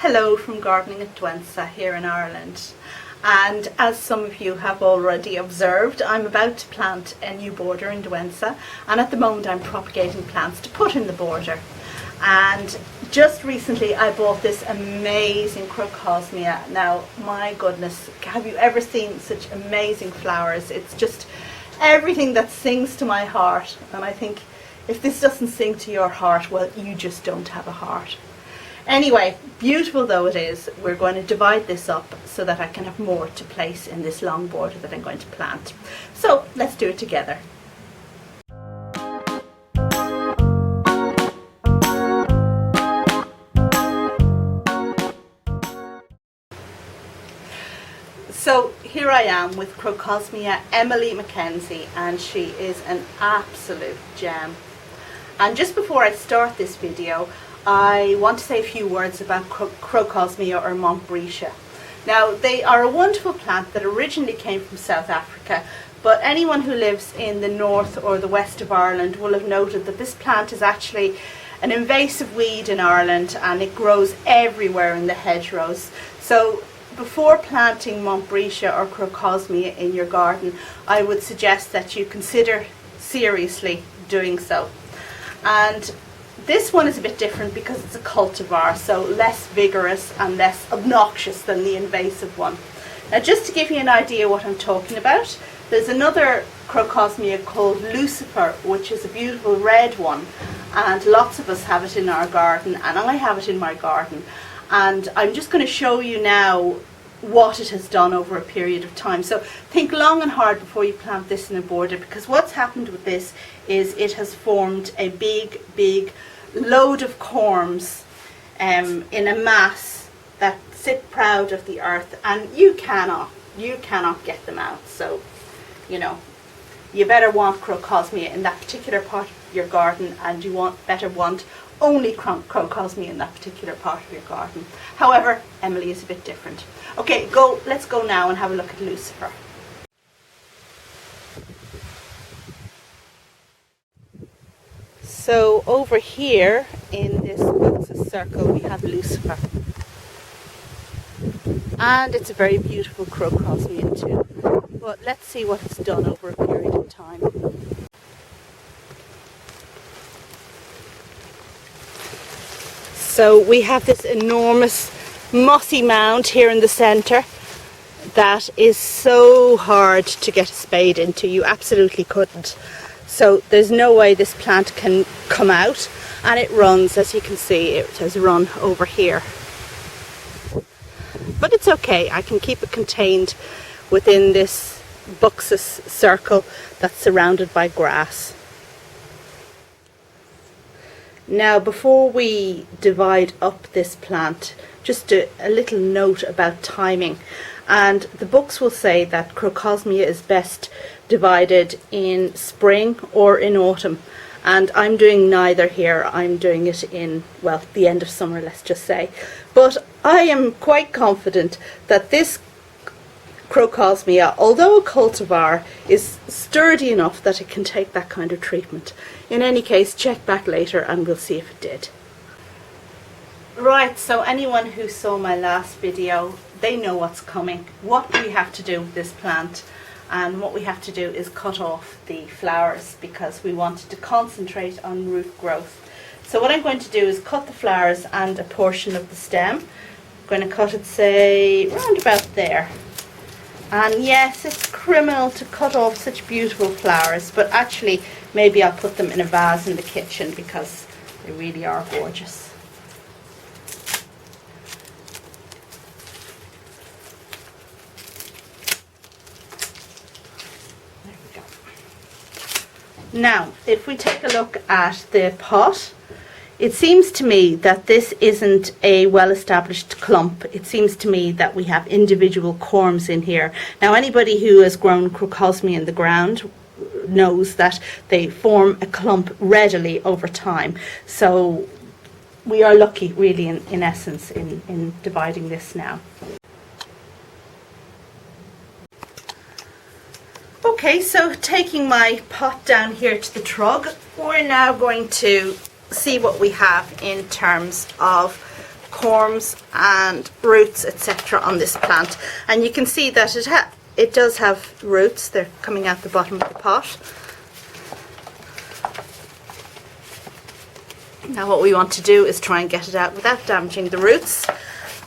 Hello from Gardening at Dwensa here in Ireland, and as some of you have already observed, I'm about to plant a new border in Dwensa, and at the moment I'm propagating plants to put in the border. And just recently I bought this amazing Crocosmia. Now my goodness, have you ever seen such amazing flowers? It's just everything that sings to my heart, and I think if this doesn't sing to your heart, well, you just don't have a heart. Anyway, beautiful though it is, we're going to divide this up so that I can have more to place in this long border that I'm going to plant. So let's do it together. So here I am with Crocosmia Emily McKenzie, and she is an absolute gem. And just before I start this video, I want to say a few words about Crocosmia or Montbretia. Now, they are a wonderful plant that originally came from South Africa, but anyone who lives in the north or the west of Ireland will have noted that this plant is actually an invasive weed in Ireland, and it grows everywhere in the hedgerows. So before planting Montbretia or Crocosmia in your garden, I would suggest that you consider seriously doing so. And this one is a bit different because it's a cultivar, so less vigorous and less obnoxious than the invasive one. Now, just to give you an idea what I'm talking about, there's another Crocosmia called Lucifer, which is a beautiful red one, and lots of us have it in our garden, and I have it in my garden. And I'm just going to show you now what it has done over a period of time. So think long and hard before you plant this in a border, because what's happened with this is it has formed a big load of corms in a mass that sit proud of the earth, and you cannot get them out. So you know, you better want Crocosmia in that particular part of your garden, and you better want only Crocosmia in that particular part of your garden. However, Emily is a bit different. Okay, let's go now and have a look at Lucifer. So over here in this circle we have Lucifer, and it's a very beautiful Crocosmia too. But let's see what it's done over a period of time. So we have this enormous mossy mound here in the centre that is so hard to get a spade into. You absolutely couldn't. So there's no way this plant can come out, and it runs, as you can see, it has run over here. But it's okay, I can keep it contained within this buxus circle that's surrounded by grass. Now, before we divide up this plant, just a little note about timing. And the books will say that Crocosmia is best divided in spring or in autumn. And I'm doing neither here. I'm doing it in, well, the end of summer, let's just say. But I am quite confident that this Crocosmia, although a cultivar, is sturdy enough that it can take that kind of treatment. In any case, check back later and we'll see if it did. Right, so anyone who saw my last video, they know what's coming, what we have to do with this plant. And what we have to do is cut off the flowers because we wanted to concentrate on root growth. So what I'm going to do is cut the flowers and a portion of the stem. I'm going to cut it, say, round about there. And yes, it's criminal to cut off such beautiful flowers, but actually maybe I'll put them in a vase in the kitchen because they really are gorgeous. There we go. Now, if we take a look at the pot, it seems to me that this isn't a well-established clump. It seems to me that we have individual corms in here. Now, anybody who has grown Crocosmia in the ground knows that they form a clump readily over time. So we are lucky, really, in essence, in dividing this now. Okay, so taking my pot down here to the trug, we're now going to see what we have in terms of corms and roots, etc. on this plant. And you can see that it does have roots. They're coming out the bottom of the pot. Now what we want to do is try and get it out without damaging the roots.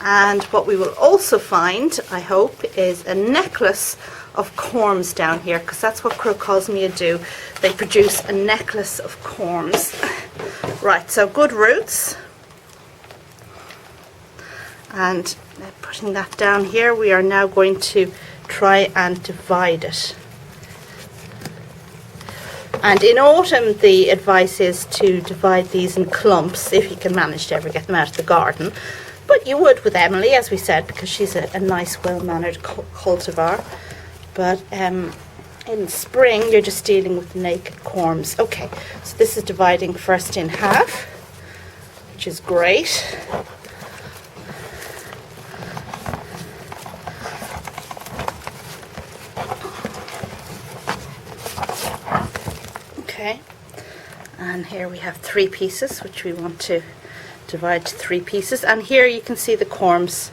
And what we will also find, I hope, is a necklace of corms down here, because that's what Crocosmia do. They produce a necklace of corms. Right, so good roots. And putting that down here, we are now going to try and divide it. And in autumn, the advice is to divide these in clumps, if you can manage to ever get them out of the garden. But you would with Emily, as we said, because she's a nice, well-mannered cultivar. But in spring, you're just dealing with naked corms. Okay, so this is dividing first in half, which is great. Okay, and here we have 3 pieces, which we want to divide to 3 pieces. And here you can see the corms,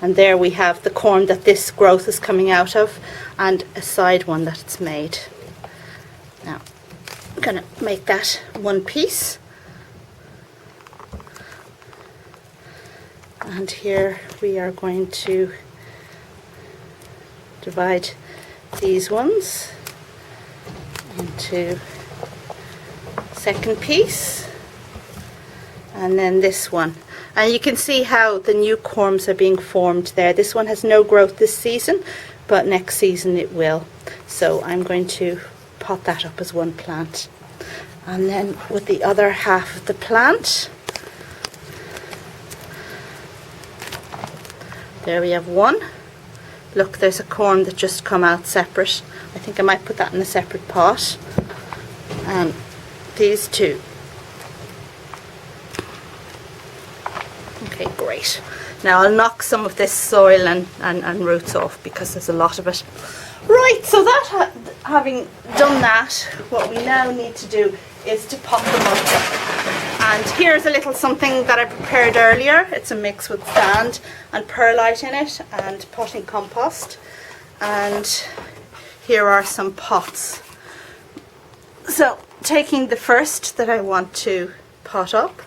and there we have the corm that this growth is coming out of, and a side one that it's made. Now I'm going to make that 1 piece, and here we are going to divide these ones into second piece, and then this one. And you can see how the new corms are being formed there. This one has no growth this season, but next season it will. So I'm going to pot that up as one plant. And then with the other half of the plant, there we have one. Look, there's a corm that just come out separate. I think I might put that in a separate pot. And these 2. Okay, great. Now I'll knock some of this soil and roots off, because there's a lot of it. Right, so that having done that, what we now need to do is to pot them up. And here's a little something that I prepared earlier. It's a mix with sand and perlite in it and potting compost. And here are some pots. So taking the first that I want to pot up,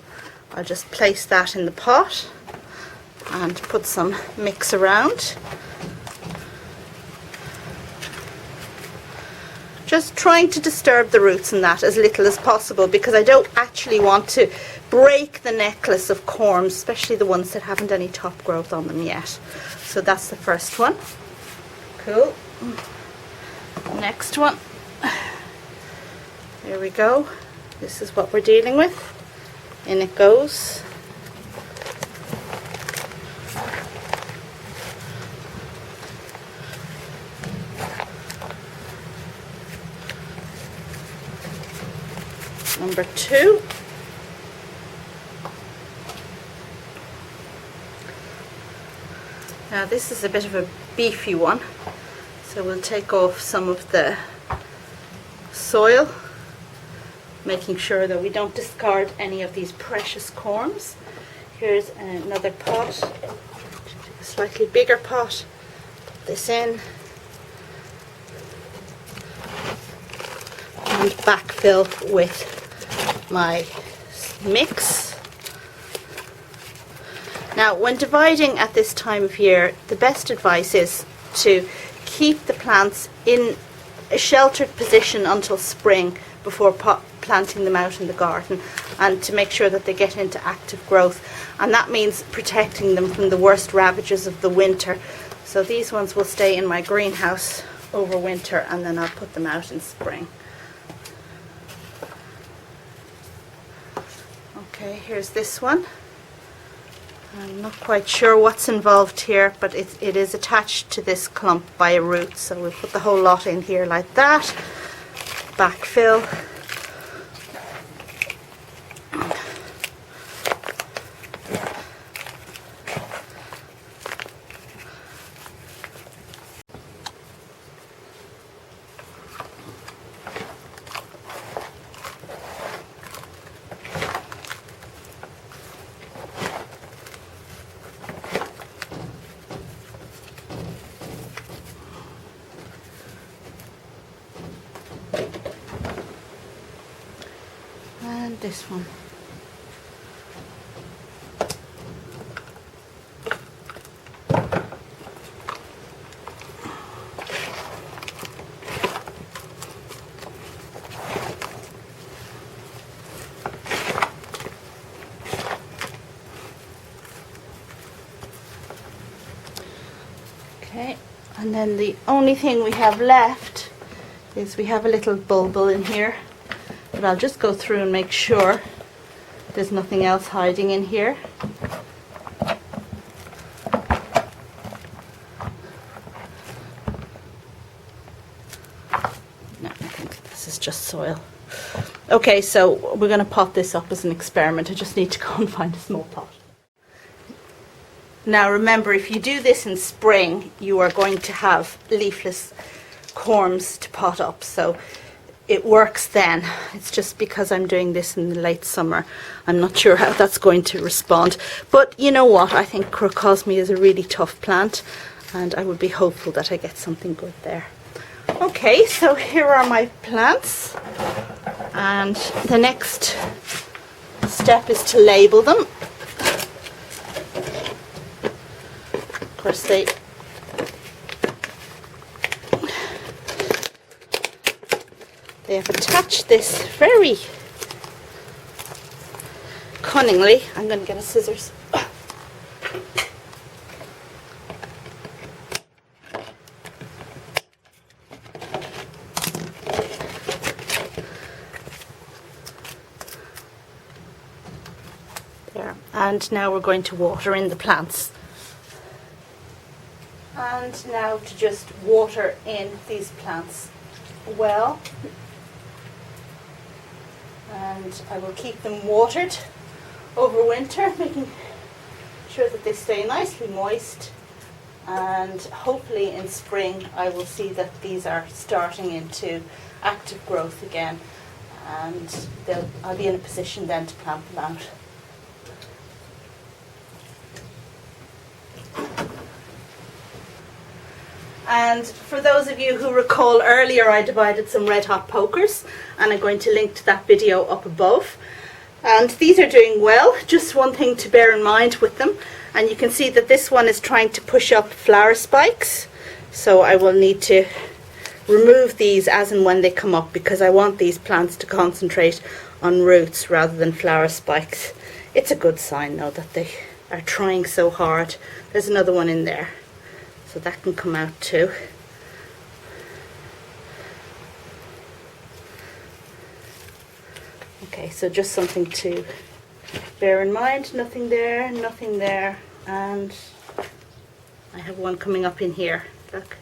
I'll just place that in the pot and put some mix around. Just trying to disturb the roots in that as little as possible, because I don't actually want to break the necklace of corms, especially the ones that haven't any top growth on them yet. So that's the first one. Cool. Next one. There we go. This is what we're dealing with. In it goes. Number 2. Now this is a bit of a beefy one, so we'll take off some of the soil, making sure that we don't discard any of these precious corms. Here's another pot, a slightly bigger pot. Put this in and backfill with my mix. Now when dividing at this time of year, the best advice is to keep the plants in a sheltered position until spring before planting them out in the garden, and to make sure that they get into active growth, and that means protecting them from the worst ravages of the winter. So these ones will stay in my greenhouse over winter, and then I'll put them out in spring. Okay, here's this one. I'm not quite sure what's involved here, but it is attached to this clump by a root, so we'll put the whole lot in here like that. Backfill. this one. Okay, and then the only thing we have left is we have a little bulbil in here, but I'll just go through and make sure there's nothing else hiding in here. No, I think this is just soil. Okay, so we're going to pot this up as an experiment. I just need to go and find a small pot. Now remember, if you do this in spring, you are going to have leafless corms to pot up, so it works then. It's just because I'm doing this in the late summer, I'm not sure how that's going to respond. But you know what, I think Crocosmia is a really tough plant, and I would be hopeful that I get something good there. Okay, so here are my plants, and the next step is to label them. Of course, they have attached this very cunningly. I'm going to get a scissors. There. And now we're going to water in the plants. And now to just water in these plants well, and I will keep them watered over winter, making sure that they stay nicely moist, and hopefully in spring I will see that these are starting into active growth again, and I'll be in a position then to plant them out. And for those of you who recall earlier, I divided some red hot pokers, and I'm going to link to that video up above. And these are doing well. Just one thing to bear in mind with them, and you can see that this one is trying to push up flower spikes, so I will need to remove these as and when they come up, because I want these plants to concentrate on roots rather than flower spikes. It's a good sign though that they are trying so hard. There's another one in there, so that can come out too. Okay, so just something to bear in mind. Nothing there, and I have one coming up in here. Look.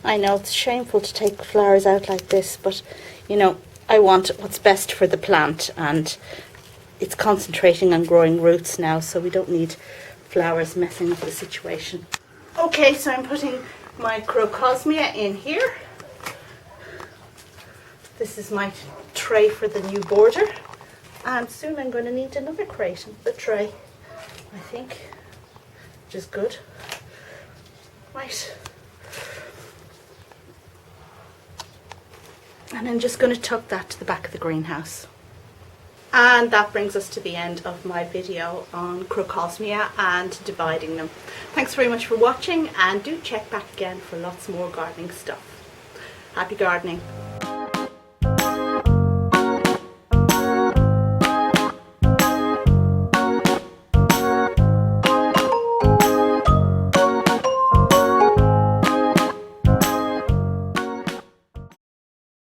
I know it's shameful to take flowers out like this, but you know, I want what's best for the plant, and it's concentrating on growing roots now, so we don't need flowers messing up the situation. Okay, so I'm putting my Crocosmia in here. This is my tray for the new border, and soon I'm going to need another crate and the tray, I think, which is good. Right. And I'm just going to tuck that to the back of the greenhouse. And that brings us to the end of my video on Crocosmia and dividing them. Thanks very much for watching, and do check back again for lots more gardening stuff. Happy gardening!